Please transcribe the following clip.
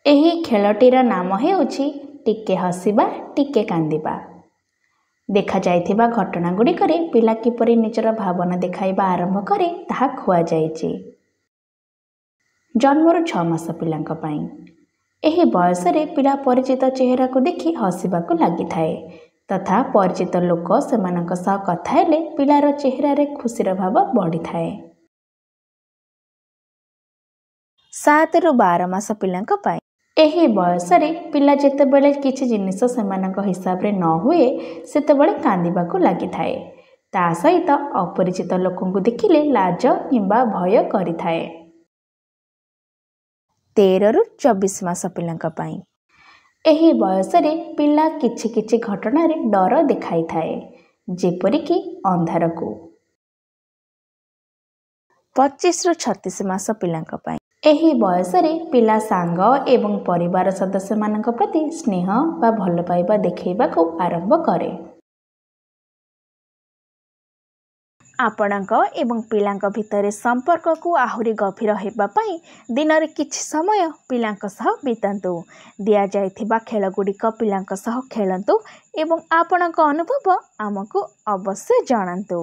ଏହି ଖେଳଟିର ନାମ ହେଉଛି ଟିକେ ହସିବା ଟିକେ କାନ୍ଦିବା। ଦେଖାଯାଇଥିବା ଘଟଣାଗୁଡ଼ିକରେ ପିଲା କିପରି ନିଜର ଭାବନା ଦେଖାଇବା ଆରମ୍ଭ କରେ ତାହା କୁହାଯାଇଛି। ଜନ୍ମରୁ 6 ମାସ ପିଲାଙ୍କ ପାଇଁ। ଏହି ବୟସରେ ପିଲା ପରିଚିତ ଚେହେରାକୁ ଦେଖି ହସିବାକୁ ଲାଗିଥାଏ ତଥା ପରିଚିତ ଲୋକ ସେମାନଙ୍କ ସହ କଥା ହେଲେ ପିଲାର ଚେହେରାରେ ଖୁସିର ଭାବ ବଢ଼ିଥାଏ। 7 ରୁ 12 ମାସ ପିଲାଙ୍କ ପାଇଁ। ଏହି ବୟସରେ ପିଲା ଯେତେବେଳେ କିଛି ଜିନିଷ ସେମାନଙ୍କ ହିସାବରେ ନ ହୁଏ ସେତେବେଳେ କାନ୍ଦିବାକୁ ଲାଗିଥାଏ। ତା ସହିତ ଅପରିଚିତ ଲୋକଙ୍କୁ ଦେଖିଲେ ଲାଜ କିମ୍ବା ଭୟ କରିଥାଏ। 13 ରୁ 24 ମାସ ପିଲାଙ୍କ ପାଇଁ। ଏହି ବୟସରେ ପିଲା କିଛି କିଛି ଘଟଣାରେ ଡର ଦେଖାଇଥାଏ, ଯେପରିକି ଅନ୍ଧାରକୁ। 25 ରୁ 36 ମାସ ପିଲାଙ୍କ ପାଇଁ। ଏହି ବୟସରେ ପିଲା ସାଙ୍ଗ ଏବଂ ପରିବାର ସଦସ୍ୟମାନଙ୍କ ପ୍ରତି ସ୍ନେହ ବା ଭଲ ପାଇବା ଦେଖାଇବାକୁ ଆରମ୍ଭ କରେ। ଆପଣଙ୍କ ଏବଂ ପିଲାଙ୍କ ଭିତରେ ସମ୍ପର୍କକୁ ଆହୁରି ଗଭୀର ହେବା ପାଇଁ ଦିନରେ କିଛି ସମୟ ପିଲାଙ୍କ ସହ ବିତାନ୍ତୁ। ଦିଆଯାଇଥିବା ଖେଳଗୁଡ଼ିକ ପିଲାଙ୍କ ସହ ଖେଳନ୍ତୁ ଏବଂ ଆପଣଙ୍କ ଅନୁଭବ ଆମକୁ ଅବଶ୍ୟ ଜଣାନ୍ତୁ।